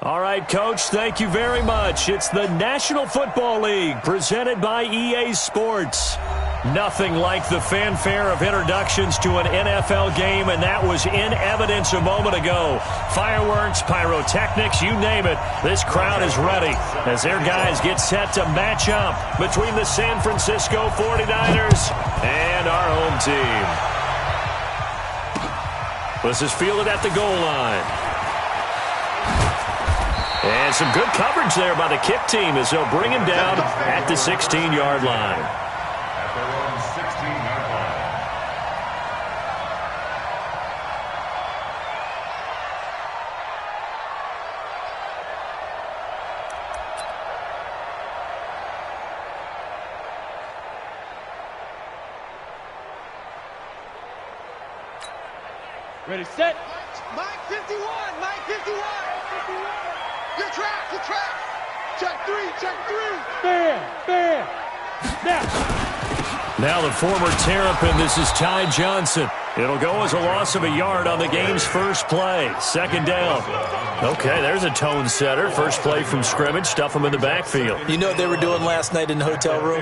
All right, Coach, thank you very much. It's the National Football League presented by EA Sports. Nothing like the fanfare of introductions to an NFL game, and that was in evidence a moment ago. Fireworks, pyrotechnics, you name it. This crowd is ready as their guys get set to match up between the San Francisco 49ers and our home team. This is fielded at the goal line. And some good coverage there by the kick team as they'll bring him down at the 16-yard line. Ready, set. Mike 51, Mike 51. Your track. Check three. Bam. Now the former Terrapin, this is Ty Johnson. It'll go as a loss of a yard on the game's first play. Second down. Okay, there's a tone setter. First play from scrimmage. Stuff them in the backfield. You know what they were doing last night in the hotel room?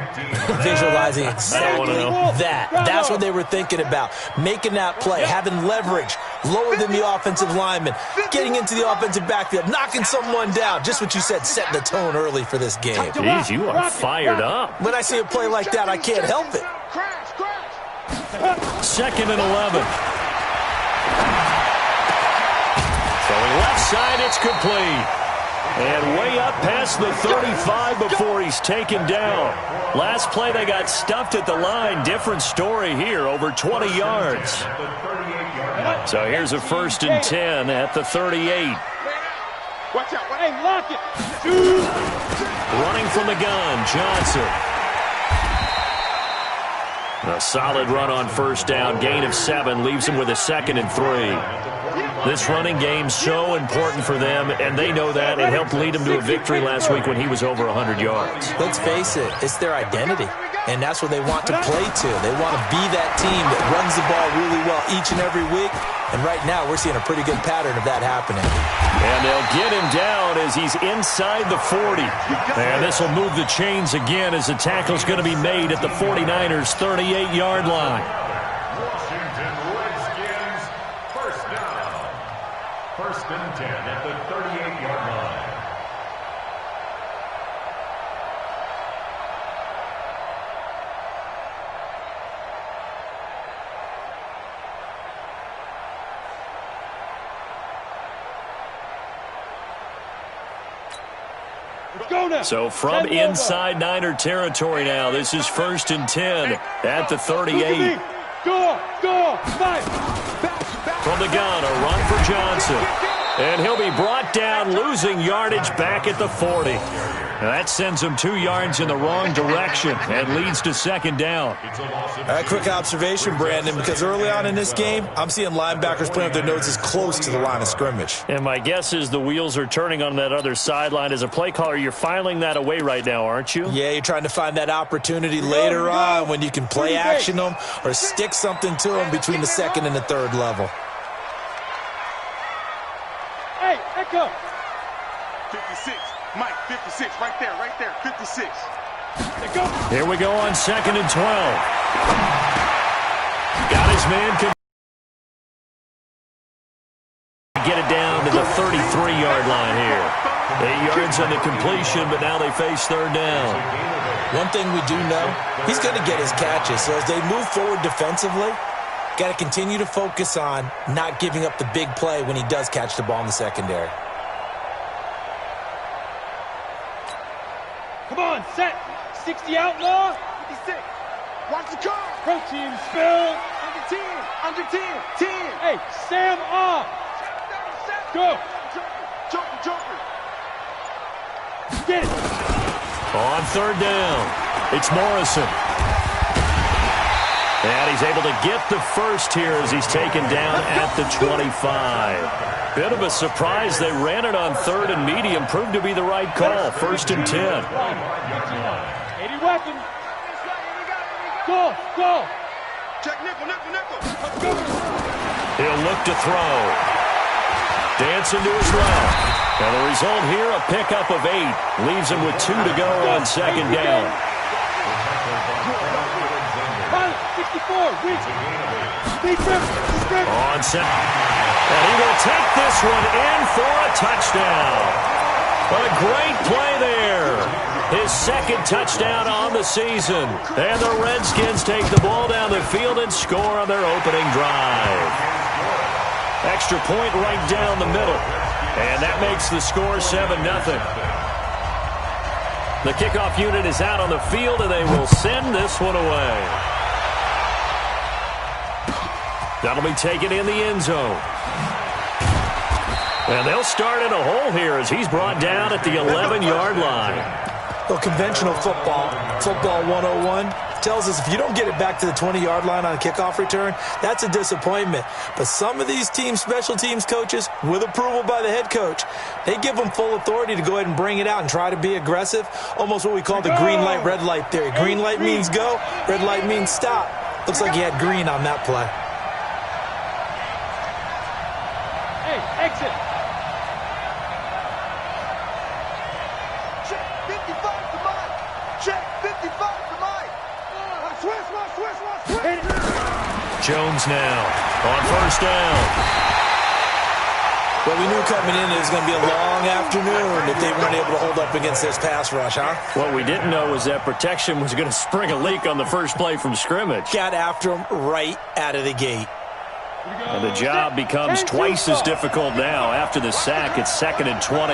Visualizing exactly that. That's what they were thinking about. Making that play, having leverage, lower than the offensive lineman, getting into the offensive backfield, knocking someone down. Just what you said, setting the tone early for this game. Jeez, you are fired up. When I see a play like that, I can't help it. Second and 11. Throwing left side, it's complete. And way up past the 35 before he's taken down. Last play, they got stuffed at the line. Different story here, over 20 yards. So here's a 1st and 10 at the 38. Watch out. Hey, lock it. Running from the gun, Johnson. A solid run on first down. Gain of 7 leaves him with a 2nd and 3. This running game so important for them, and they know that. It helped lead them to a victory last week when he was over 100 yards. Let's face it, it's their identity, and that's what they want to play to. They want to be that team that runs the ball really well each and every week, and right now we're seeing a pretty good pattern of that happening. And they'll get him down as he's inside the 40. And this will move the chains again as the tackle's going to be made at the 49ers' 38-yard line. Washington Redskins, first down. 1st and 10 at the 38-yard line. So from inside Niner territory now, this is 1st and 10 at the 38. From the gun, a run for Johnson. And he'll be brought down, losing yardage back at the 40. Now that sends him 2 yards in the wrong direction and leads to 2nd down. A quick observation, Brandon, because early on in this game, I'm seeing linebackers playing with their noses close to the line of scrimmage. And my guess is the wheels are turning on that other sideline. As a play caller, you're filing that away right now, aren't you? Yeah, you're trying to find that opportunity later on when you can play action them or stick something to them between the 2nd and the 3rd level. Hey, echo. 56. Mike, 56, right there, 56. Here we go on 2nd and 12. Got his man. Get it down to the 33-yard line here. 8 yards on the completion, but now they face 3rd down. One thing we do know, he's going to get his catches. So as they move forward defensively, got to continue to focus on not giving up the big play when he does catch the ball in the secondary. Come on, set. 60 outlaw. 56. Watch the car. Protein spill. Under 10. 10. Hey, Sam off. Go. Joker. Get it. On 3rd down, it's Morrison. And he's able to get the first here as he's taken down at the 25. Bit of a surprise. They ran it on 3rd and medium. Proved to be the right call. 1st and 10. 80 weapon. Go. Check nickel, nickel, nickel. He'll look to throw. Dancing to his left. And the result here, a pickup of 8. Leaves him with 2 to go on second down. 64, weak. On set. And he will take this one in for a touchdown. What a great play there. His second touchdown on the season. And the Redskins take the ball down the field and score on their opening drive. Extra point right down the middle. And that makes the score 7-0. The kickoff unit is out on the field, and they will send this one away. That'll be taken in the end zone. And they'll start in a hole here as he's brought down at the 11-yard line. Well, conventional football 101, tells us if you don't get it back to the 20-yard line on a kickoff return, that's a disappointment. But some of these teams, special teams coaches, with approval by the head coach, they give them full authority to go ahead and bring it out and try to be aggressive, almost what we call the green light, red light theory. Green light means go, red light means stop. Looks like he had green on that play. Hey, exit. Check 55 to Mike. Check 55 to Mike. Switch. Jones now on first down. Well, we knew coming in it was going to be a long afternoon if they weren't able to hold up against this pass rush, huh? What we didn't know was that protection was going to spring a leak on the first play from scrimmage. Got after him right out of the gate. And the job becomes twice as difficult now. After the sack, it's 2nd and 20.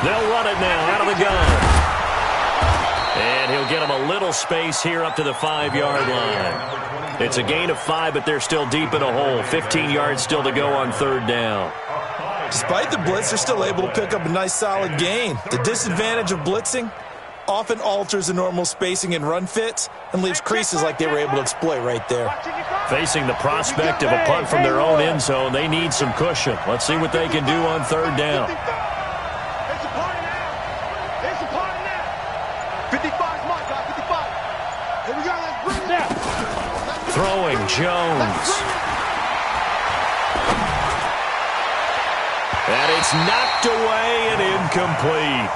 They'll run it now out of the gun. And he'll get him a little space here up to the 5-yard line. It's a gain of 5, but they're still deep in a hole. 15 yards still to go on third down. Despite the blitz, they're still able to pick up a nice solid gain. The disadvantage of blitzing often alters the normal spacing and run fits and leaves creases like they were able to exploit right there. Facing the prospect of a punt from their own end zone, they need some cushion. Let's see what they can do on third down. It's a party now. It's a party now. 55's Mike, guys. 55. Here we go. Let's bring it down. Throwing Jones. And it's knocked away and incomplete.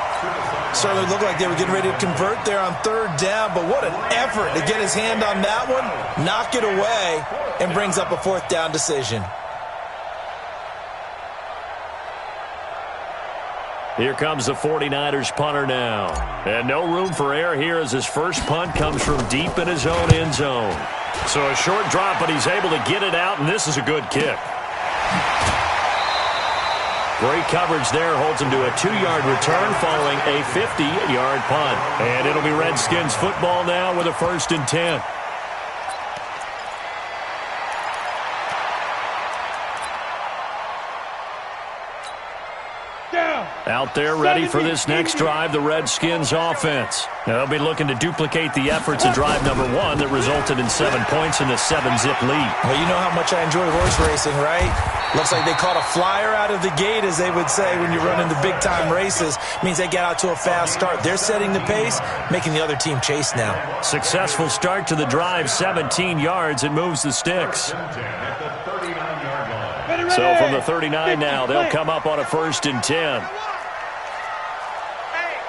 Certainly looked like they were getting ready to convert there on third down, but what an effort to get his hand on that one, knock it away, and brings up a fourth down decision. Here comes the 49ers punter now. And no room for error here as his first punt comes from deep in his own end zone. So a short drop, but he's able to get it out, and this is a good kick. Great coverage there, holds him to a 2-yard return following a 50-yard punt. And it'll be Redskins football now with a 1st and 10. Out there ready for this next drive, the Redskins offense. Now they'll be looking to duplicate the efforts of drive number 1 that resulted in 7 points in the 7-zip lead. Well, you know how much I enjoy horse racing, right? Looks like they caught a flyer out of the gate, as they would say when you're running the big-time races. Means they get out to a fast start. They're setting the pace, making the other team chase now. Successful start to the drive, 17 yards. It moves the sticks. So from the 39 now, they'll come up on a 1st and 10.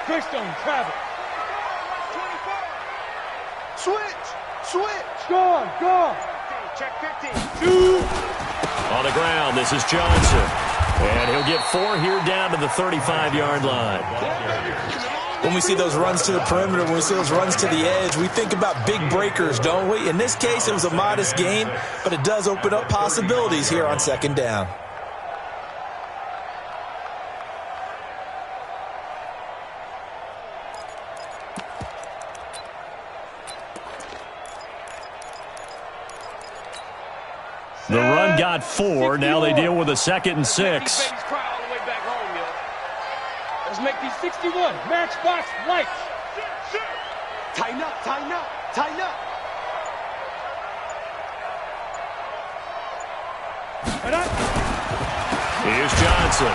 Quickstone, travel. Switch. Go. Check 15. 2. On the ground, this is Johnson. And he'll get 4 here down to the 35-yard line. When we see those runs to the perimeter, when we see those runs to the edge, we think about big breakers, don't we? In this case, it was a modest gain, but it does open up possibilities here on 2nd down. The run got 4. Now they deal with a 2nd and 6. Let's make these 61 matchbox lights. Tighten up. Here's Johnson.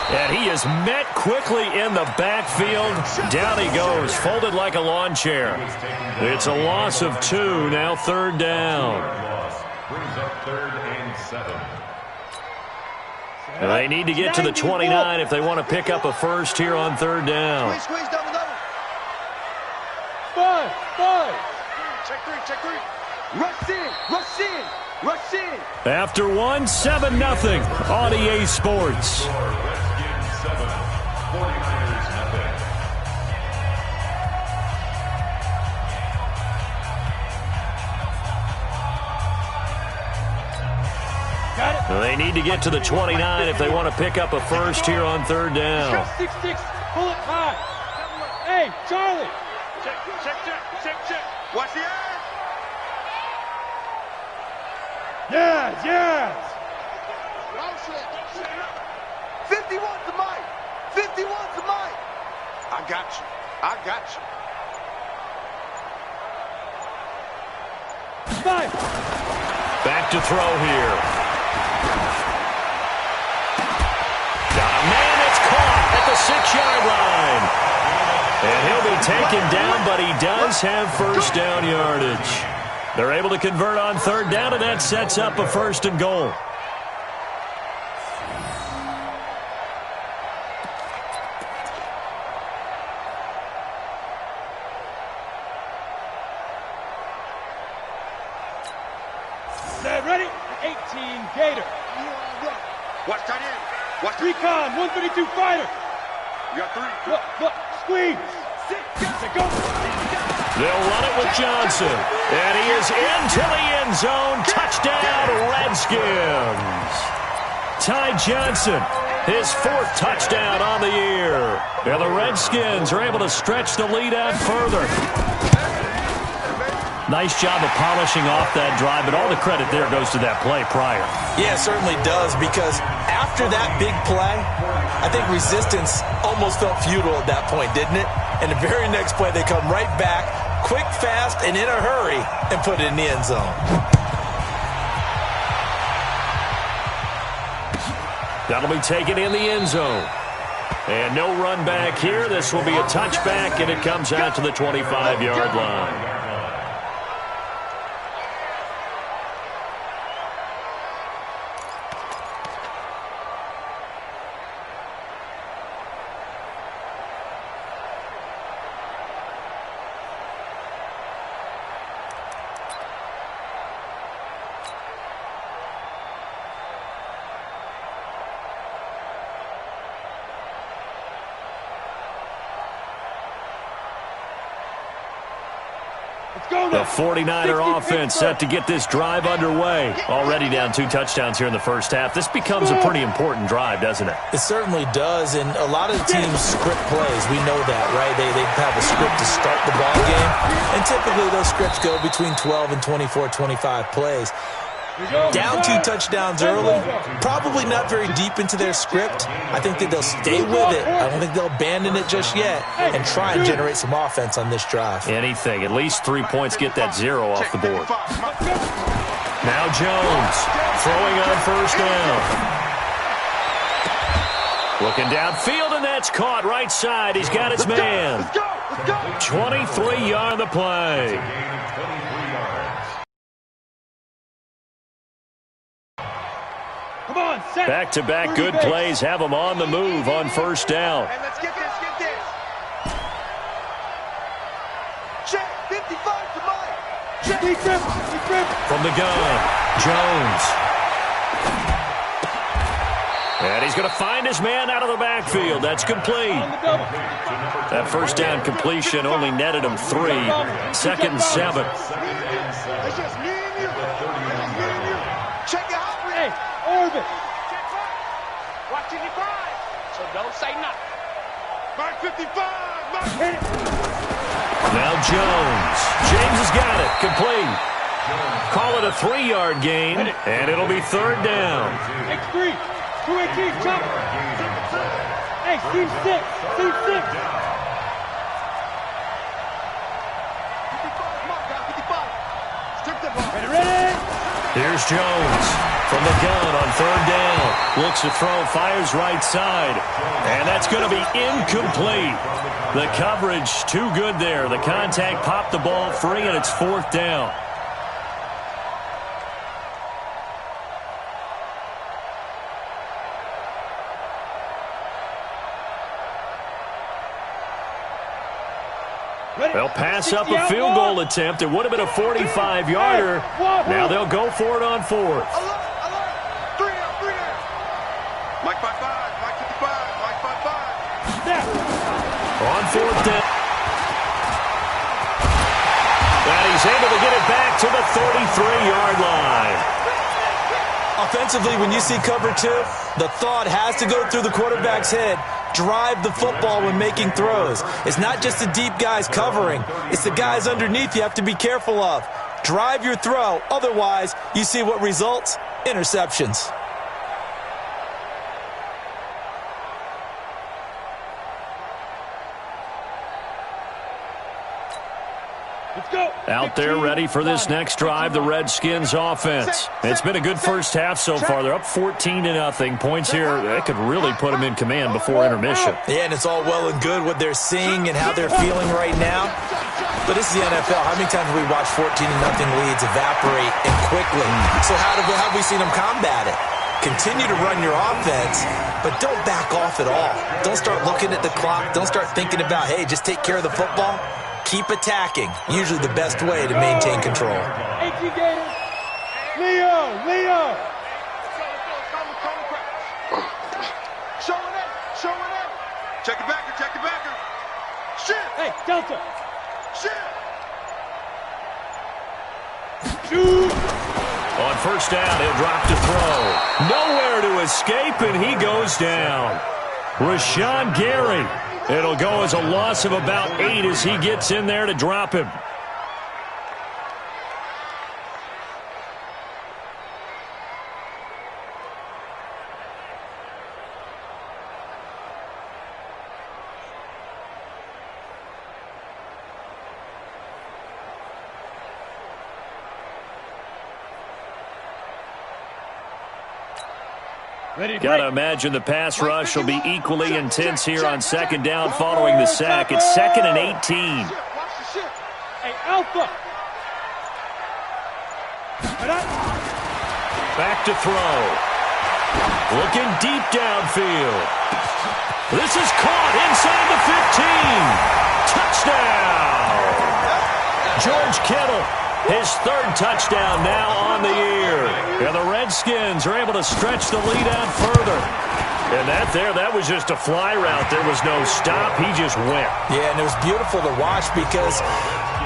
And he is met quickly in the backfield. Down he goes, folded like a lawn chair. It's a loss of 2, now third down. Brings up 3rd and 7. And they need to get to the 29 if they want to pick up a first here on third down. Squeeze, double, double. 5. Check three. Rush in. After 1, 7-0 on EA Sports. Redskins 7, 49ers nothing. Got it. They need to get to the 29 if they want to pick up a first here on third down. 6-6. Pull it high. Hey, Charlie. Check. Watch the eye. Yes. 51's the mic. I got you. Five. Back to throw here. Got a man that's caught at the 6-yard line. And he'll be taken down, but he does have first down yardage. They're able to convert on third down, and that sets up a first and goal. They're ready. 18 Gator. Watch tight end. Watch Recon. 132 fighter. You got 3. Look. Squeeze. 6. Go. They'll run it with Johnson. And he is into the end zone. Touchdown, Redskins. Ty Johnson, his 4th touchdown on the year. And the Redskins are able to stretch the lead out further. Nice job of polishing off that drive, but all the credit there goes to that play prior. Yeah, it certainly does, because after that big play, I think resistance almost felt futile at that point, didn't it? And the very next play, they come right back, quick, fast, and in a hurry, and put it in the end zone. That'll be taken in the end zone. And no run back here. This will be a touchback, and it comes out to the 25-yard line. The 49er offense set to get this drive underway. Already down 2 touchdowns here in the first half. This becomes a pretty important drive, doesn't it? It certainly does, and a lot of teams script plays. We know that, right? They have a script to start the ball game, and typically those scripts go between 12 and 24, 25 plays. Down 2 touchdowns early, probably not very deep into their script. I think that they'll stay with it. I don't think they'll abandon it just yet and try and generate some offense on this drive. Anything. At least 3 points get that 0 off the board. Now Jones throwing on first down. Looking downfield, and that's caught right side. He's got his man. 23 on the play. Back-to-back good plays have them on the move on first down. Hey, let's get this. Check, 55 to Mike. Check. Deep grip. From the gun, Jones. And he's going to find his man out of the backfield. That's complete. That first down completion only netted him 3. 2nd and 7. It's just me and you. Check it out. Hey, Orbit. Watch 55. So don't say nothing. Mark 55. Mark. Hit it. Now Jones. James has got it. Complete. Call it a 3-yard gain, and it'll be third down. X3. 218. Chop. Hey, team 6. Team 6. 55. Mark, got 55. Strip the ball. Ready. Here's Jones. From the gun on third down. Looks to throw, fires right side. And that's going to be incomplete. The coverage too good there. The contact popped the ball free, and it's fourth down. They'll pass up a field goal attempt. It would have been a 45-yarder. Now they'll go for it on fourth. Three down. Mike 5-5, Mike 55, Mike 5-5. On fourth down. And he's able to get it back to the 33-yard line. Offensively, when you see cover two, the thought has to go through the quarterback's head. Drive the football when making throws. It's not just the deep guys covering. It's the guys underneath you have to be careful of. Drive your throw. Otherwise, you see what results? Interceptions. Out there ready for this next drive, the Redskins offense. It's been a good first half so far. They're up 14-0. Points here, that could really put them in command before intermission. Yeah, and it's all well and good what they're seeing and how they're feeling right now. But this is the NFL. How many times have we watched 14-0 leads evaporate and quickly? So how have we seen them combat it? Continue to run your offense, but don't back off at all. Don't start looking at the clock. Don't start thinking about, hey, just take care of the football. Keep attacking. Usually the best way to maintain control. Leo! Showing it. Check it backer. Shit. Hey, Delta. Shit. Shoot. On first down, he'll drop to throw. Nowhere to escape, and he goes down. Rashawn Gary. It'll go as a loss of about 8 as he gets in there to drop him. Got to imagine the pass rush will be equally intense here on second down following the sack. It's 2nd and 18. Hey, Alpha. Back to throw. Looking deep downfield. This is caught inside the 15. Touchdown. George Kittle. His third touchdown now on the year. And the Redskins are able to stretch the lead out further. And that was just a fly route. There was no stop. He just went. Yeah, and it was beautiful to watch because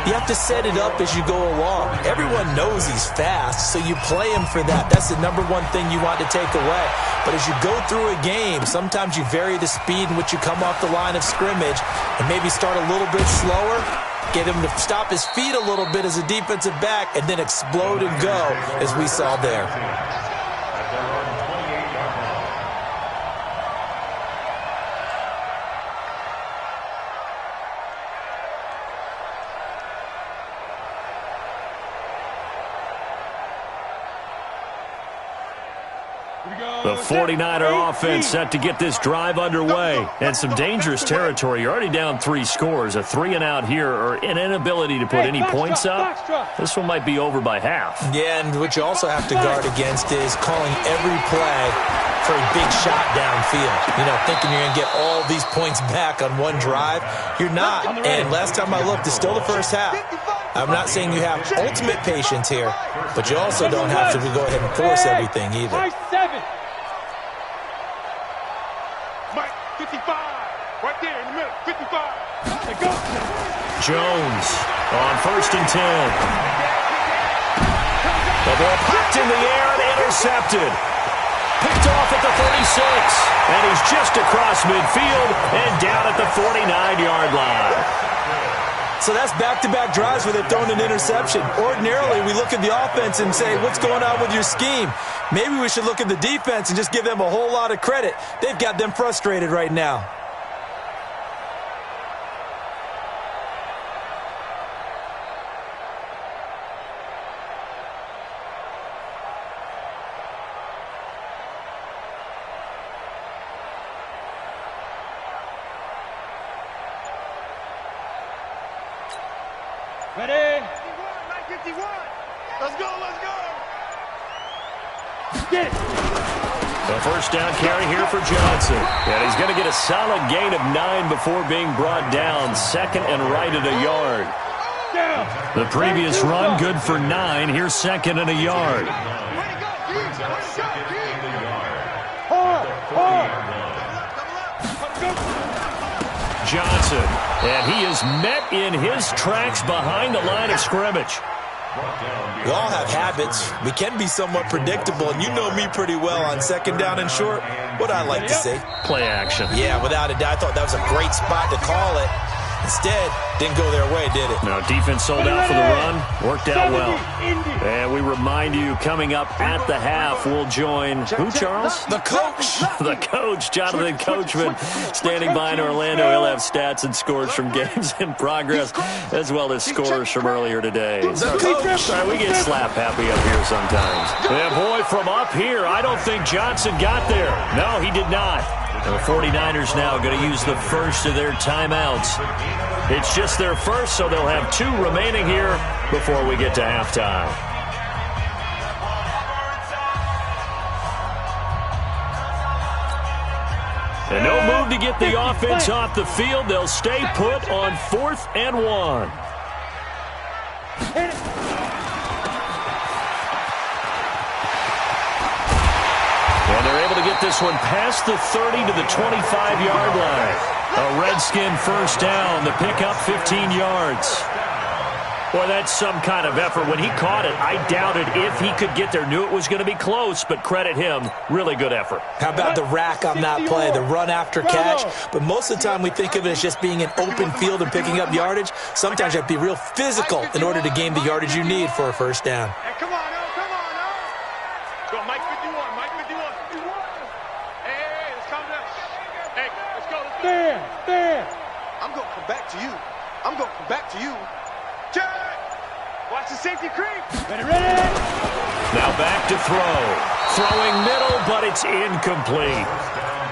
you have to set it up as you go along. Everyone knows he's fast, so you play him for that. That's the number one thing you want to take away. But as you go through a game, sometimes you vary the speed in which you come off the line of scrimmage and maybe start a little bit slower. Get him to stop his feet a little bit as a defensive back and then explode and go, as we saw there. The 49er offense set to get this drive underway. And some dangerous territory. You're already down 3 scores. A 3-and-out here or an inability to put any points up. This one might be over by half. Yeah, and what you also have to guard against is calling every play for a big shot downfield. You know, thinking you're going to get all these points back on one drive. You're not. And last time I looked, it's still the first half. I'm not saying you have ultimate patience here, but you also don't have to go ahead and force everything either. Mike 55. Right there in the middle. 55. Jones on 1st and 10. The ball popped in the air and intercepted. Picked off at the 36. And he's just across midfield and down at the 49-yard line. So that's back-to-back drives where they've thrown an interception. Ordinarily, we look at the offense and say, what's going on with your scheme? Maybe we should look at the defense and just give them a whole lot of credit. They've got them frustrated right now. Ready? 51. Let's go, let's go. Get it. The first down carry here for Johnson. And he's going to get a solid gain of 9 before being brought down. Second and right at a yard. Down. The previous run, good for 9. Here's second and a yard. Hard. Johnson. And he is met in his tracks behind the line of scrimmage. We all have habits. We can be somewhat predictable, and you know me pretty well on second down and short. What I like to say. Play action. Yeah, without a doubt. I thought that was a great spot to call it. Instead, didn't go their way, did it? No, defense sold out for the run. Worked out well. And we remind you, coming up at the half, we'll join who, Charles? The coach. The coach, Jonathan Coachman, standing by in Orlando. He'll have stats and scores from games in progress, as well as scores from earlier today. The coach. We get slap happy up here sometimes. And boy, from up here, I don't think Johnson got there. No, he did not. The 49ers now going to use the first of their timeouts. It's just their first, so they'll have 2 remaining here before we get to halftime. And no move to get the offense off the field. They'll stay put on 4th and 1. And they're able to get this one past the 30 to the 25-yard line. A Redskin first down. The pickup 15 yards. Boy, that's some kind of effort. When he caught it, I doubted if he could get there. Knew it was going to be close, but credit him. Really good effort. How about the rack on that play, the run after catch? But most of the time we think of it as just being an open field and picking up yardage. Sometimes you have to be real physical in order to gain the yardage you need for a first down. Hey, come on, now, come on, now. Go, Mike 51, Mike 51. Hey, let's calm down. Hey, let's go, let's go. There. I'm going to come back to you. I'm going to come back to you. Check. Watch the safety creep. Ready. Now back to throw. Throwing middle, but it's incomplete.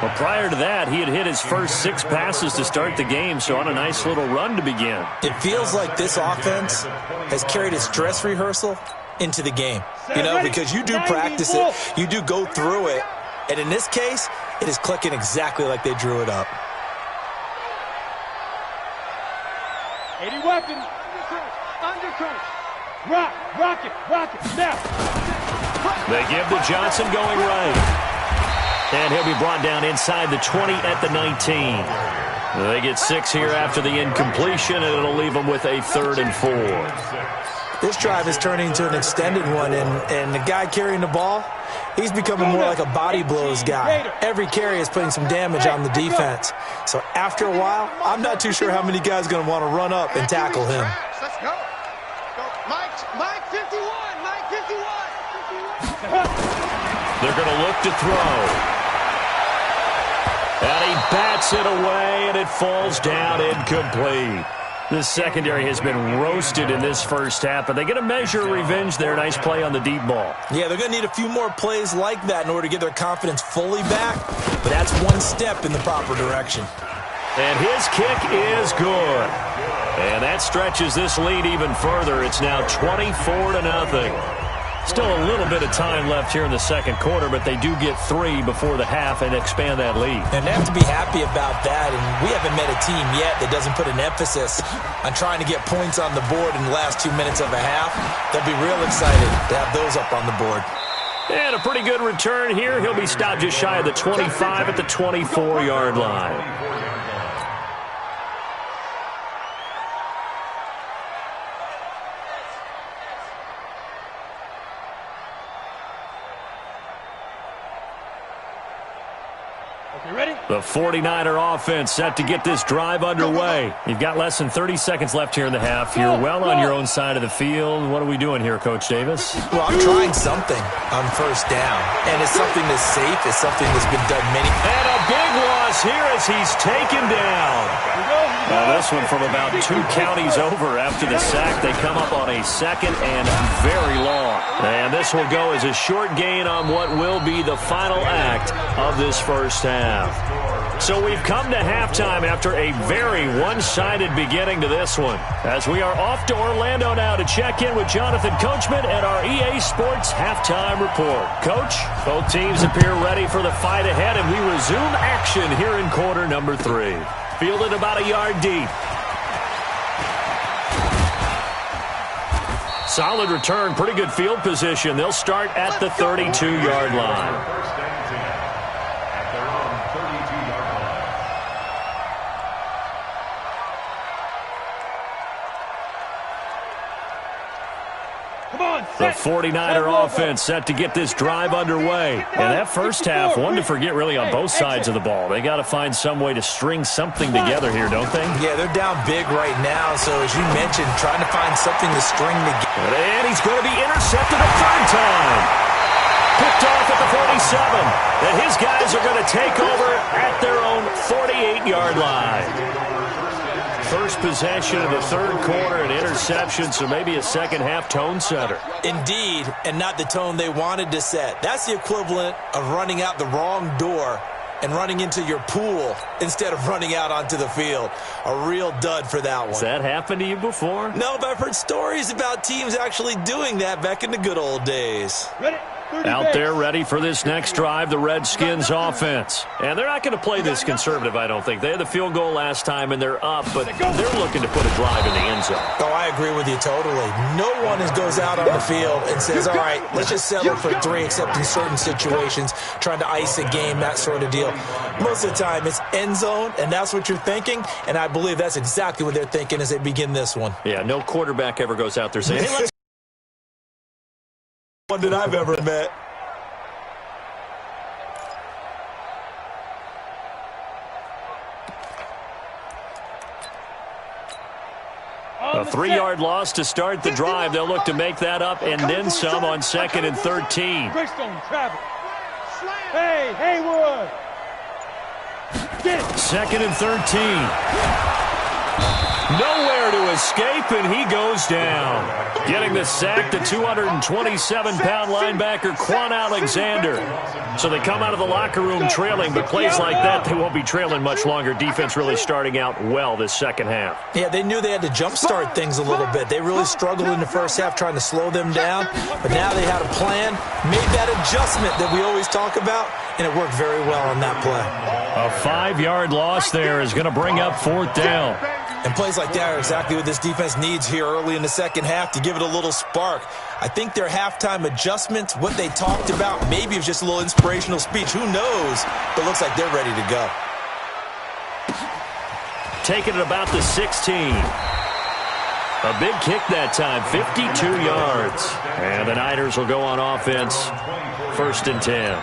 Well, prior to that, he had hit his first 6 passes to start the game, so on a nice little run to begin. It feels like this offense has carried a stress rehearsal into the game. You know, because you do practice it, you do go through it, and in this case, it is clicking exactly like they drew it up. 80 weapons. Undercrunch. Rock it. Now. They give to Johnson going right. And he'll be brought down inside the 20 at the 19. They get 6 here after the incompletion, and it'll leave them with a 3rd and 4. This drive is turning into an extended one, and the guy carrying the ball, he's becoming more like a body blows guy. Every carry is putting some damage on the defense. So after a while, I'm not too sure how many guys are going to want to run up and tackle him. Let's go. Mike 51, Mike 51. They're going to look to throw. And he bats it away, and it falls down incomplete. The secondary has been roasted in this first half, but they get a measure of revenge there. Nice play on the deep ball. Yeah, they're going to need a few more plays like that in order to get their confidence fully back, but that's one step in the proper direction. And his kick is good. And that stretches this lead even further. It's now 24-0. Still a little bit of time left here in the second quarter, but they do get 3 before the half and expand that lead. And they have to be happy about that, and we haven't met a team yet that doesn't put an emphasis on trying to get points on the board in the last 2 minutes of a half. They'll be real excited to have those up on the board. And a pretty good return here. He'll be stopped just shy of the 25 at the 24-yard line. The 49er offense set to get this drive underway. You've got less than 30 seconds left here in the half. You're well on your own side of the field. What are we doing here, Coach Davis? Well, I'm trying something on first down, and it's something that's safe. It's something that's been done many. And a big loss here as he's taken down. This one from about 2 counties over after the sack. They come up on a 2nd and very long. And this will go as a short gain on what will be the final act of this first half. So we've come to halftime after a very one-sided beginning to this one. As we are off to Orlando now to check in with Jonathan Coachman at our EA Sports Halftime Report. Coach, both teams appear ready for the fight ahead, and we resume action here in quarter number 3. Fielded about a yard deep. Solid return, pretty good field position. They'll start at the 32-yard line. First and 10 at their own 32-yard line. Come on, The set. 49er offense set to get this drive underway. And that first half, one to forget really on both sides of the ball. They got to find some way to string something together here, don't they? Yeah, they're down big right now, so as you mentioned, trying to find something to string together. And he's going to be intercepted a third time. Picked off at the 47. And his guys are going to take over at their own 48-yard line. First possession of the third quarter, an interception, so maybe a second-half tone setter. Indeed, and not the tone they wanted to set. That's the equivalent of running out the wrong door and running into your pool instead of running out onto the field. A real dud for that one. Has that happened to you before? No, but I've heard stories about teams actually doing that back in the good old days. Ready? Out there ready for this next drive, the Redskins offense. And they're not going to play this conservative, I don't think. They had the field goal last time, and they're up, but they're looking to put a drive in the end zone. Oh, I agree with you totally. No one goes out on the field and says, all right, let's just settle for 3, except in certain situations, trying to ice a game, that sort of deal. Most of the time, it's end zone, and that's what you're thinking, and I believe that's exactly what they're thinking as they begin this one. Yeah, no quarterback ever goes out there saying, hey, let's... One that I've ever met. A 3-yard loss to start the drive. They'll look to make that up and then some on 2nd and 13. Greystone, travel. Hey, Haywood. Get it. 2nd and 13. Nowhere to escape, and he goes down. Getting the sack, the 227-pound linebacker, Quan Alexander. So they come out of the locker room trailing, but plays like that, they won't be trailing much longer. Defense really starting out well this second half. Yeah, they knew they had to jumpstart things a little bit. They really struggled in the first half trying to slow them down, but now they had a plan, made that adjustment that we always talk about, and it worked very well on that play. A 5-yard loss there is going to bring up 4th down. And plays like that are exactly what this defense needs here early in the second half to give it a little spark. I think their halftime adjustments, what they talked about, maybe it was just a little inspirational speech. Who knows? But it looks like they're ready to go. Taking it about the 16. A big kick that time, 52 yards. And the Niners will go on offense, 1st and 10.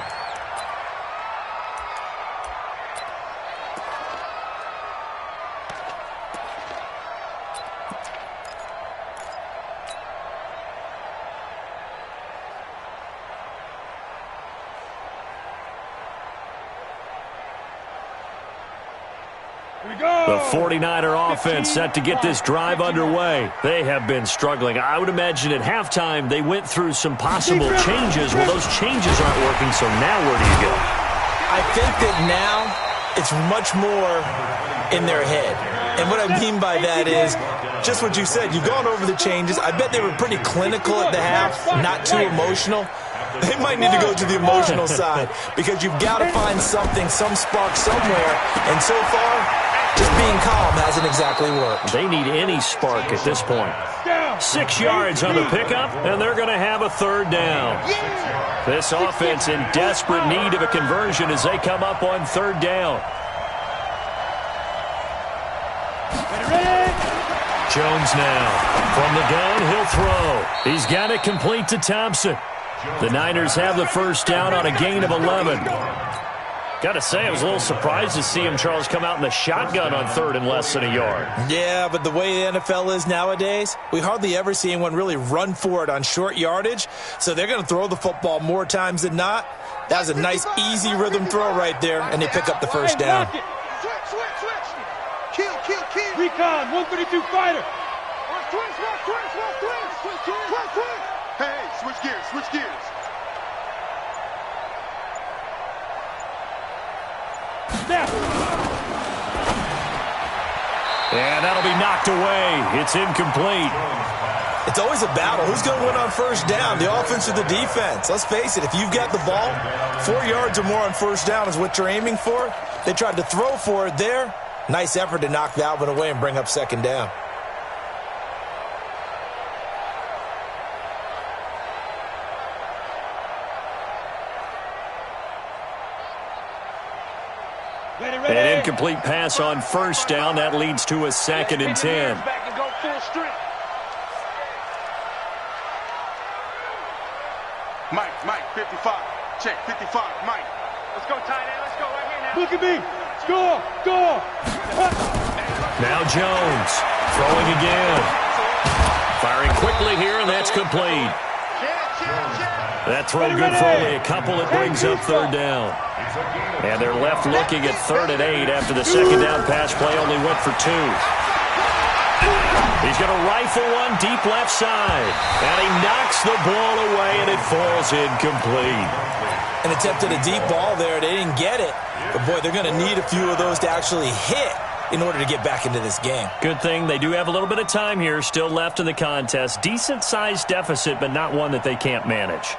The 49er offense set to get this drive underway. They have been struggling. I would imagine at halftime they went through some possible changes. Well, those changes aren't working, so now where do you go? I think that now it's much more in their head. And what I mean by that is just what you said. You've gone over the changes. I bet they were pretty clinical at the half, not too emotional. They might need to go to the emotional side because you've got to find something, some spark somewhere. And so far, just being calm hasn't exactly worked. They need any spark at this point. 6 yards on the pickup, and they're going to have a 3rd down. This offense in desperate need of a conversion as they come up on 3rd down. Jones now. From the gun, he'll throw. He's got it complete to Thompson. The Niners have the 1st down on a gain of 11. Got to say, I was a little surprised to see him, Charles, come out in the shotgun on 3rd and less than a yard. Yeah, but the way the NFL is nowadays, we hardly ever see anyone really run for it on short yardage. So they're going to throw the football more times than not. That was a nice, easy rhythm throw right there, and they pick up the 1st down. Switch. Kill. Recon, 132 fighter. Watch twins. Hey, switch gears. Snap. And that'll be knocked away. It's incomplete. It's always a battle. Who's going to win on first down, the offense or the defense? Let's face it, if you've got the ball, 4 yards or more on first down is what you're aiming for. They tried to throw for it there. Nice effort to knock that one away and bring up second down. An incomplete pass on first down. That leads to a 2nd and 10. Mike, 55. Check, 55, Mike. Let's go, tight end. Let's go right here now. Look at me. Score. Now Jones throwing again. Firing quickly here, and that's complete. That throw good for only a couple. It brings up third down. And they're left looking at 3rd and 8 after the second down pass play only went for 2. He's going to rifle one deep left side. And he knocks the ball away, and it falls incomplete. An attempt at a deep ball there. They didn't get it. But, boy, they're going to need a few of those to actually hit in order to get back into this game. Good thing they do have a little bit of time here still left in the contest. Decent-sized deficit, but not one that they can't manage.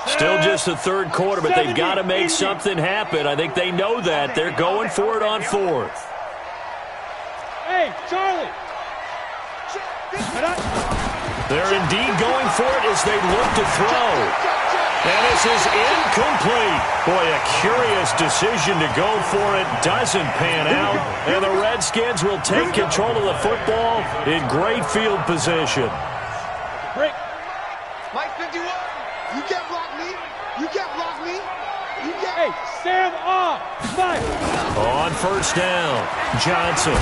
Still just the third quarter, but they've got to make something happen. I think they know that. They're going for it on 4th. Hey, Charlie. They're indeed going for it as they look to throw. And this is incomplete. Boy, a curious decision to go for it. Doesn't pan out. And the Redskins will take control of the football in great field position. Break. Mike 51. You can't block me. You can't block me. You can't. Hey, Sam off. Mike. On first down, Johnson.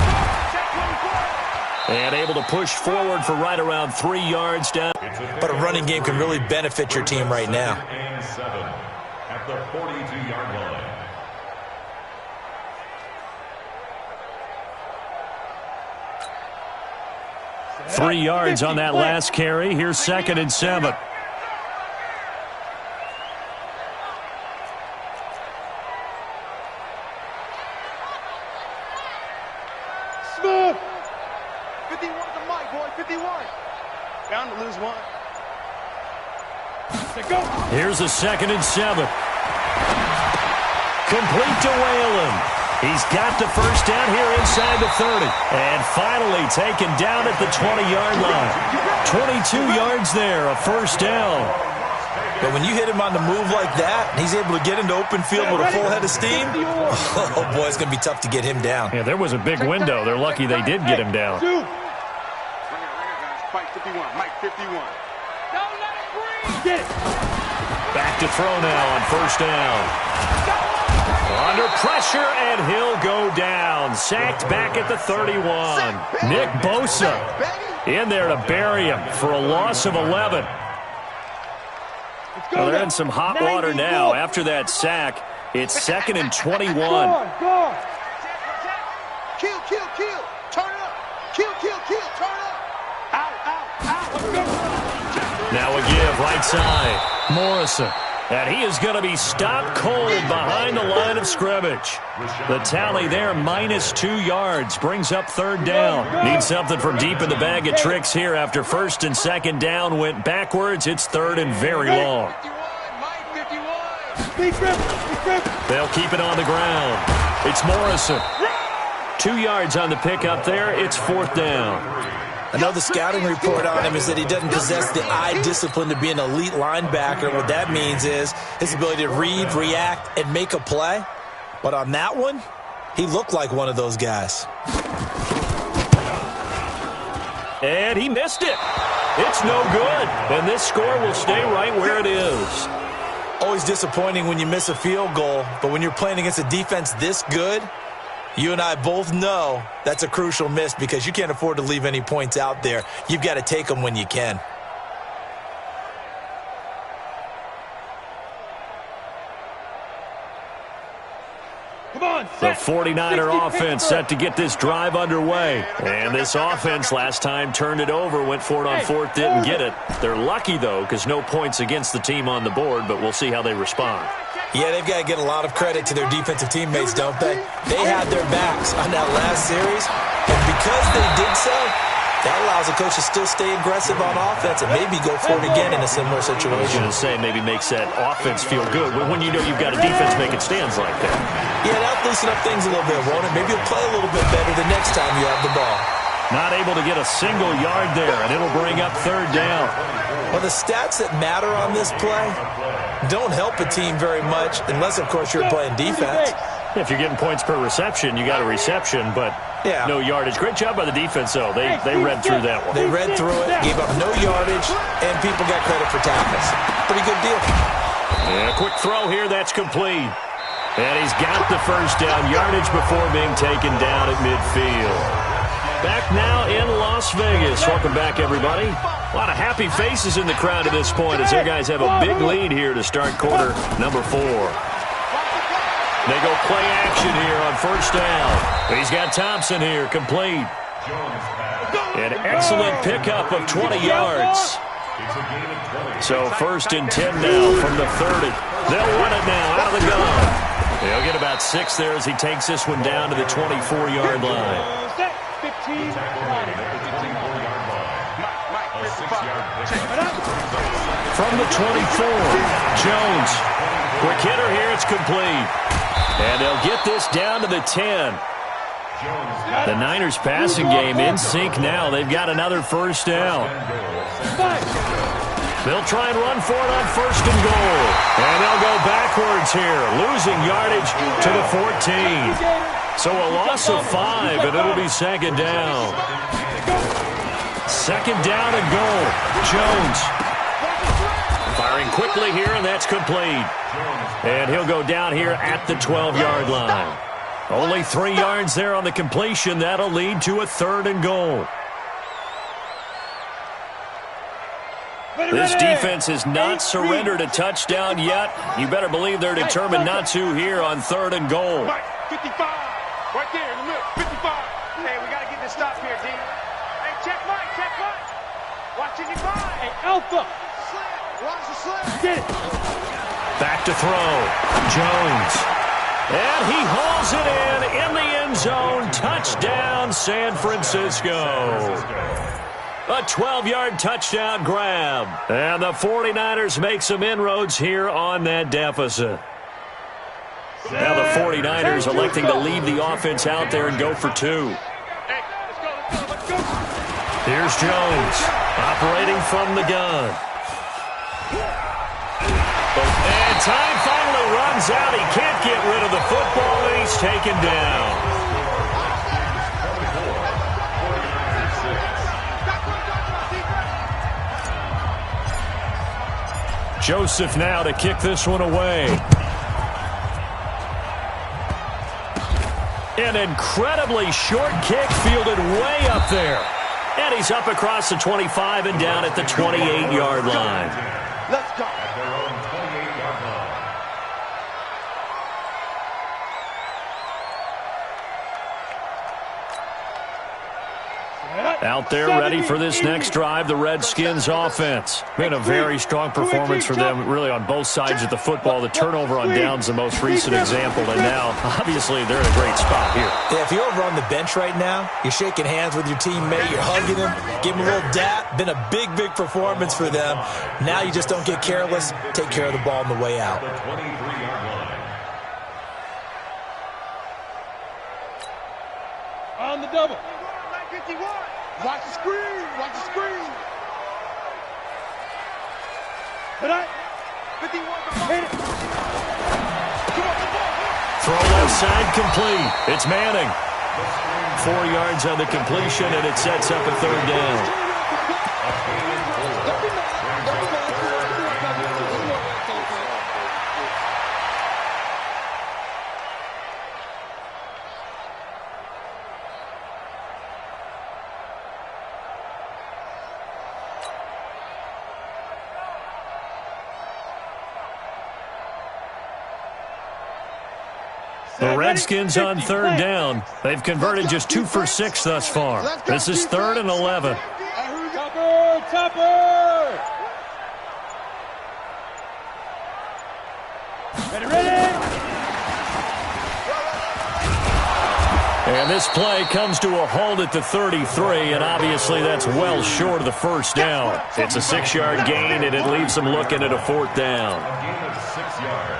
And able to push forward for right around 3 yards down. But a running game can really benefit your team right now. And 7 at the 42-yard line. Three yards on that last carry. Here's 2nd and 7. Smooth. 51 to Mike, boy. 51. Bound to lose one. Go. Here's a 2nd and 7. Complete to Whalen. He's got the first down here inside the 30. And finally taken down at the 20-yard line. 22 yards there, a first down. But when you hit him on the move like that, he's able to get into open field with a full head of steam, oh, boy, it's going to be tough to get him down. Yeah, there was a big window. They're lucky they did get him down. Shoot. Mike 51. Mike 51. Don't let it breathe. Get it. Back to throw now on first down. Under pressure, and he'll go down. Sacked back at the 31. Nick Bosa in there to bury him for a loss of 11. Well, they're in some hot water now. After that sack, it's 2nd and 21. Go. Kill. Turn it up. Kill. Turn it up. Out. Now a give right side. Morrison. And he is going to be stopped cold behind the line of scrimmage. The tally there, -2 yards, brings up 3rd down. Need something from deep in the bag of tricks here after 1st and 2nd down went backwards. It's 3rd and very long. 51. They'll keep it on the ground. It's Morrison. 2 yards on the pickup there. It's 4th down. I know the scouting report on him is that he doesn't possess the eye discipline to be an elite linebacker. What that means is his ability to read, react, and make a play. But on that one, he looked like one of those guys. And he missed it. It's no good. And this score will stay right where it is. Always disappointing when you miss a field goal, but when you're playing against a defense this good, you and I both know that's a crucial miss because you can't afford to leave any points out there. You've got to take them when you can. Come on, The 49er offense set to get this drive underway. And this offense last time turned it over, went for it on 4th, didn't get it. They're lucky, though, because no points against the team on the board, but we'll see how they respond. Yeah, they've got to get a lot of credit to their defensive teammates, don't they? They had their backs on that last series, and because they did so, that allows the coach to still stay aggressive on offense and maybe go for it again in a similar situation. I was going to say maybe makes that offense feel good when you know you've got a defense making stands like that. Yeah, that'll loosen up things a little bit, won't it? Maybe you'll play a little bit better the next time you have the ball. Not able to get a single yard there, and it'll bring up third down. Well, the stats that matter on this play don't help a team very much unless, of course, you're playing defense. If you're getting points per reception, you got a reception, but no yardage. Great job by the defense, though. They read through that one. They read through it, gave up no yardage, and people got credit for tackles. Pretty good deal. Yeah, quick throw here. That's complete. And he's got the first down yardage before being taken down at midfield. Back now in Las Vegas. Welcome back, everybody. A lot of happy faces in the crowd at this point as their guys have a big lead here to start quarter number 4. They go play action here on first down. He's got Thompson here, complete. An excellent pickup of 20 yards. So first and 10 now from the 30. They'll run it now out of the gun. They'll get about 6 there as he takes this one down to the 24-yard line. From the 24, Jones. Quick hitter here, it's complete. And they'll get this down to the 10. The Niners passing game in sync now. They've got another first down. They'll try and run for it on first and goal. And they'll go backwards here, losing yardage to the 14. So a loss of 5, and it'll be second down. Second down and goal. Jones firing quickly here, and that's complete. And he'll go down here at the 12-yard line. Only 3 yards there on the completion. That'll lead to a third and goal. This defense has not surrendered a touchdown yet. You better believe they're determined not to here on third and goal. 55, right there in the middle, 55. Hey, we got to get this stop here, D. Hey, check Mike. Watch it, hey, Alpha. Watch the slip. Get it. Back to throw. Jones. And he hauls it in the end zone. Touchdown, San Francisco. A 12-yard touchdown grab. And the 49ers make some inroads here on that deficit. Now the 49ers electing to leave the offense out there and go for 2. Let's go. Here's Jones operating from the gun. And time finally runs out. He can't get rid of the football, and he's taken down. Joseph now to kick this one away. An incredibly short kick fielded way up there. And he's up across the 25 and down at the 28-yard line. Let's go. At their own 28-yard line. Out there ready for this next drive, the Redskins offense. Been a very strong performance for them, really on both sides of the football. The turnover on downs, the most recent example, and now, obviously, they're in a great spot here. Yeah, if you're over on the bench right now, you're shaking hands with your teammate, you're hugging him, give him a little dap. Been a big, big performance for them. Now you just don't get careless. Take care of the ball on the way out. The 23-yard line. On the double. 51. Watch the screen. Watch the screen. Hit it. 51. Hit it. Throw left side complete. It's Manning. 4 yards on the completion, and it sets up a third down. The Redskins on third down. They've converted just 2 for 6 thus far. This is 3rd and 11. Tupper! Ready, ready! And this play comes to a halt at the 33, and obviously that's well short of the first down. It's a 6-yard gain, and it leaves them looking at a 4th down. A gain of 6 yards.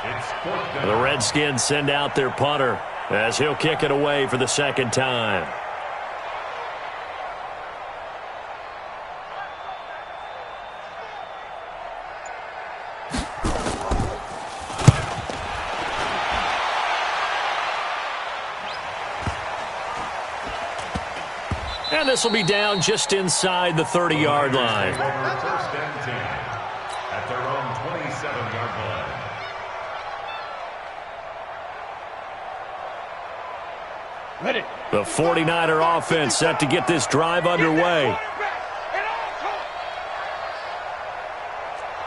It's 4th down. The Redskins send out their punter as he'll kick it away for the 2nd time. And this will be down just inside the 30-yard line. 1st and 10 at their own 27-yard line. Ready. The 49er offense set to get this drive underway.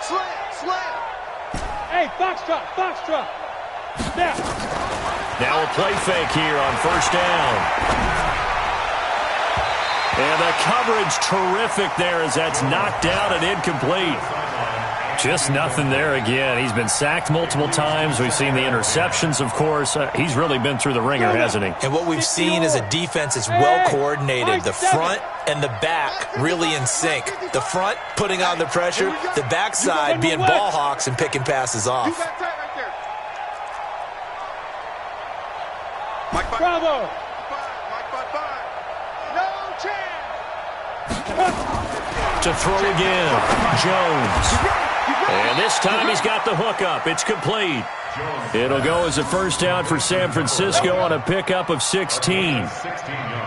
Slam. Hey, foxtrot. Now a play fake here on 1st down. And the coverage terrific there as that's knocked out and incomplete. Just nothing there again. He's been sacked multiple times. We've seen the interceptions, of course. He's really been through the ringer, hasn't he? And what we've seen is a defense that's well coordinated. The front and the back really in sync. The front putting on the pressure, the backside being ball hawks and picking passes off. Bravo. To throw again, Jones. And this time he's got the hook up. It's complete. It'll go as a 1st down for San Francisco on a pickup of 16.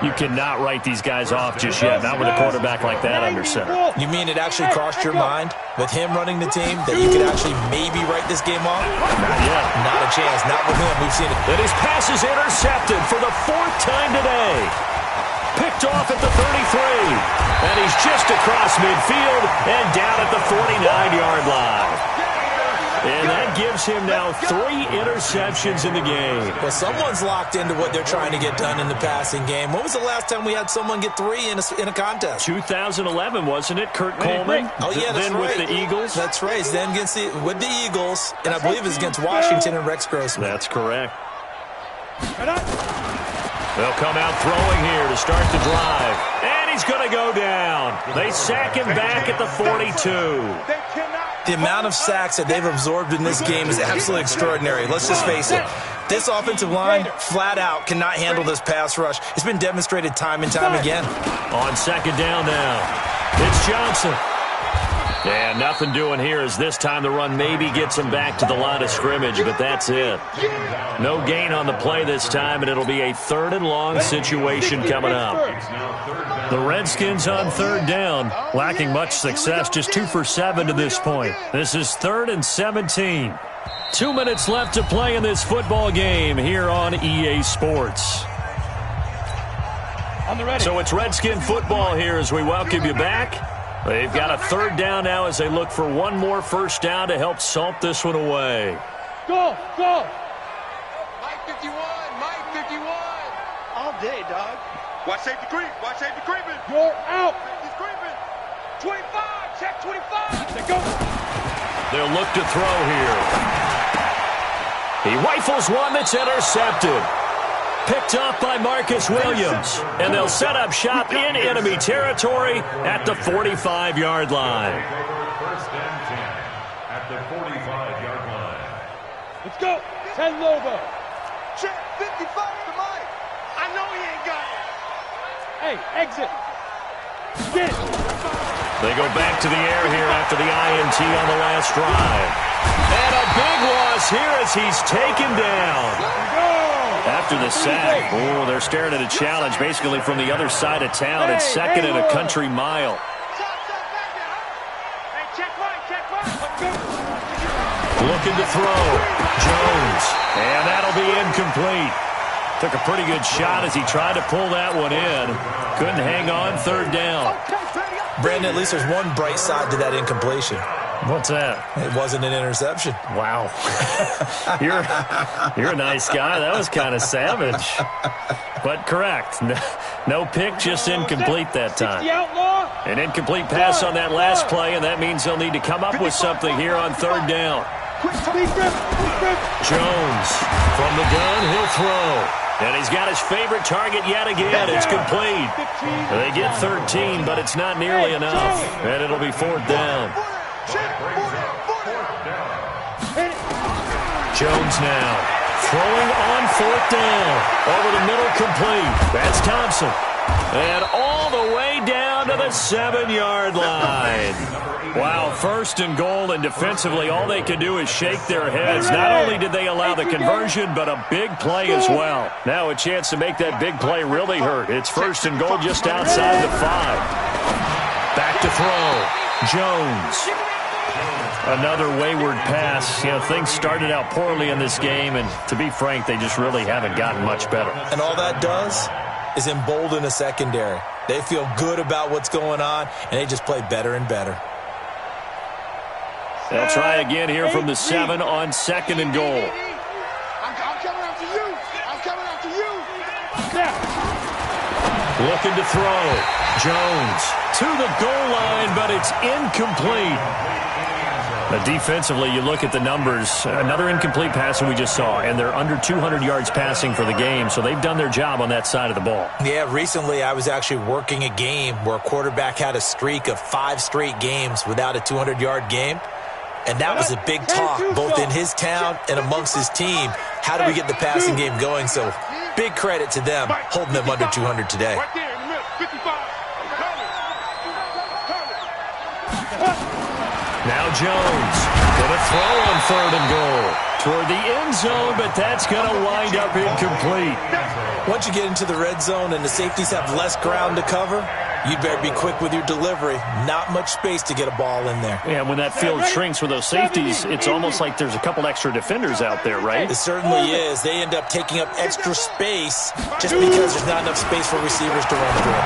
You cannot write these guys off just yet, not with a quarterback like that under center. You mean it actually crossed your mind with him running the team that you could actually maybe write this game off? Not yet. Not a chance. Not with him. We've seen it. And his pass is intercepted for the 4th time today. Picked off at the 33. And he's just across midfield and down at the 49-yard line. And that gives him now 3 interceptions in the game. Well, someone's locked into what they're trying to get done in the passing game. When was the last time we had someone get 3 in a contest? 2011, wasn't it? Kurt Coleman. Oh, yeah, that's then right. with the Eagles. That's right. Then with the Eagles, and I believe it's against Washington and Rex Grossman. That's correct. They'll come out throwing here to start the drive. And he's going to go down. They sack him back at the 42. The amount of sacks that they've absorbed in this game is absolutely extraordinary. Let's just face it. This offensive line, flat out, cannot handle this pass rush. It's been demonstrated time and time again. On 2nd down now, it's Johnson. And nothing doing here as this time the run maybe gets him back to the line of scrimmage, but that's it. No gain on the play this time, and it'll be a 3rd and long situation coming up. The Redskins on 3rd down, lacking much success, just 2 for 7 to this point. This is 3rd and 17. 2 minutes left to play in this football game here on EA Sports. So it's Redskin football here as we welcome you back. They've got a 3rd down now as they look for one more 1st down to help salt this one away. Go. Mike 51. All day, dog. Watch safety creep. You're out. He's creeping. 25. Check 25. Let's go. They'll look to throw here. He rifles one that's intercepted. Picked off by Marcus Williams. And they'll set up shop in enemy territory at the 45-yard line. 1st and 10 at the 45-yard line. Let's go. 10 Lobo. Check 55 to Mike. I know he ain't got it. Hey, exit. Get it. They go back to the air here after the INT on the last drive. And a big loss here as he's taken down. After the sack, they're staring at a challenge basically from the other side of town. It's 2nd and a country mile. Looking to throw. Jones. And that'll be incomplete. Took a pretty good shot as he tried to pull that one in. Couldn't hang on 3rd down. Brandon, at least there's one bright side to that incompletion. What's that? It wasn't an interception. Wow. You're a nice guy. That was kind of savage. But correct. No pick, just incomplete that time. An incomplete pass on that last play, and that means they'll need to come up with something here on 3rd down. Jones from the gun, he'll throw. And he's got his favorite target yet again. It's complete. They get 13, but it's not nearly enough. And it'll be 4th down. Jones now throwing on 4th down. Over the middle, complete. That's Thompson. And all the way down to the 7-yard line. Wow, 1st and goal, and defensively all they can do is shake their heads. Not only did they allow the conversion, but a big play as well. Now a chance to make that big play really hurt. It's 1st and goal just outside the 5. Back to throw. Jones. Another wayward pass. You know, things started out poorly in this game, and to be frank, they just really haven't gotten much better. And all that does is embolden a secondary. They feel good about what's going on, and they just play better and better. They'll try again here from the 7 on 2nd and goal. I'm coming after you. I'm coming after you. Looking to throw. Jones to the goal line, but it's incomplete. Defensively, you look at the numbers. Another incomplete pass that we just saw, and they're under 200 yards passing for the game, so they've done their job on that side of the ball. Yeah, recently I was actually working a game where a quarterback had a streak of 5 straight games without a 200-yard game, and that was a big talk both in his town and amongst his team. How do we get the passing game going? So big credit to them holding them under 200 today. Right there in the middle, 55. Now Jones going to throw on 3rd and goal toward the end zone, but that's going to wind up incomplete. Once you get into the red zone and the safeties have less ground to cover, you'd better be quick with your delivery. Not much space to get a ball in there. Yeah, when that field shrinks with those safeties, it's almost like there's a couple extra defenders out there, right? It certainly is. They end up taking up extra space just because there's not enough space for receivers to run through.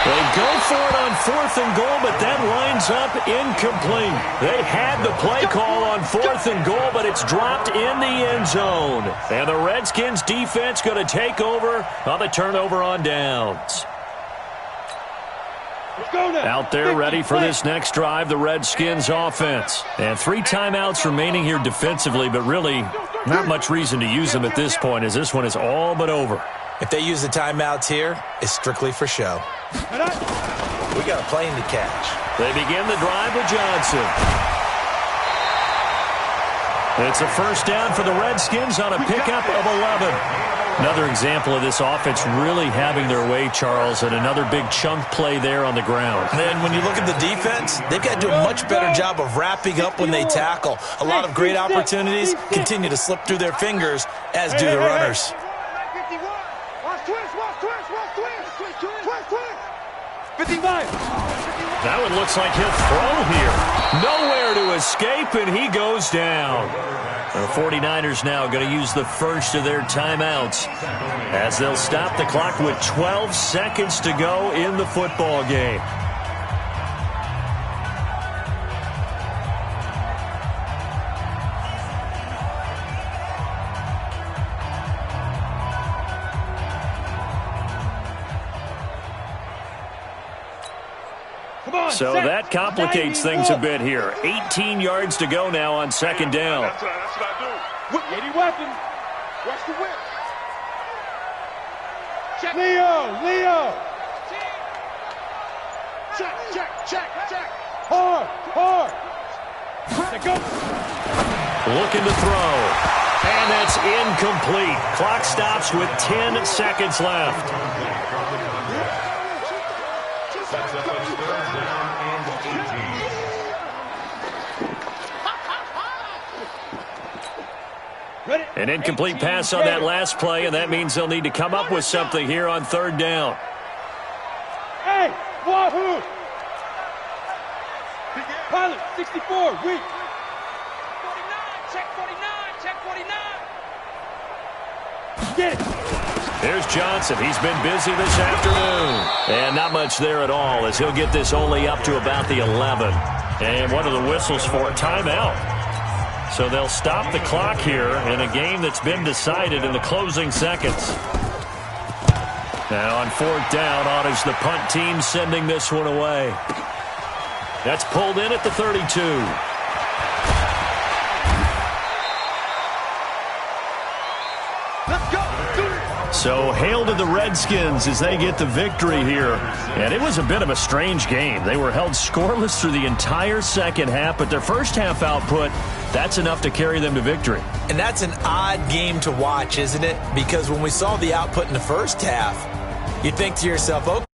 They go for it on 4th and goal, but that lines up incomplete. They had the play call on 4th and goal, but it's dropped in the end zone. And the Redskins defense going to take over on the turnover on downs. Out there ready for this next drive, the Redskins offense. And 3 timeouts remaining here defensively, but really not much reason to use them at this point, as this one is all but over. If they use the timeouts here, it's strictly for show. We got a plane to catch. They begin the drive with Johnson. It's a 1st down for the Redskins on a pickup of 11. Another example of this offense really having their way, Charles, and another big chunk play there on the ground. And when you look at the defense, they've got to do a much better job of wrapping up when they tackle. A lot of great opportunities continue to slip through their fingers, as do the runners. That one looks like he'll throw here. Nowhere to escape, and he goes down. The 49ers now going to use the first of their timeouts as they'll stop the clock with 12 seconds to go in the football game. So that complicates things a bit here. 18 yards to go now on 2nd down. That's what I do. Whip, any weapon. Watch the whip. Check. Leo. Check. Hard. Go. Looking to throw. And that's incomplete. Clock stops with 10 seconds left. Sets up a 3rd down and 18. An incomplete pass on that last play, and that means they'll need to come up with something here on 3rd down. Hey, Wahoo! Pilot, 64, weak. 49, check 49. Get it. Here's Johnson. He's been busy this afternoon. And not much there at all, as he'll get this only up to about the 11. And one of the whistles for a timeout. So they'll stop the clock here in a game that's been decided in the closing seconds. Now on 4th down, honors the punt team sending this one away. That's pulled in at the 32. Let's go. So hail to the Redskins as they get the victory here. And it was a bit of a strange game. They were held scoreless through the entire second half, but their first half output, that's enough to carry them to victory. And that's an odd game to watch, isn't it? Because when we saw the output in the first half, you think to yourself, okay,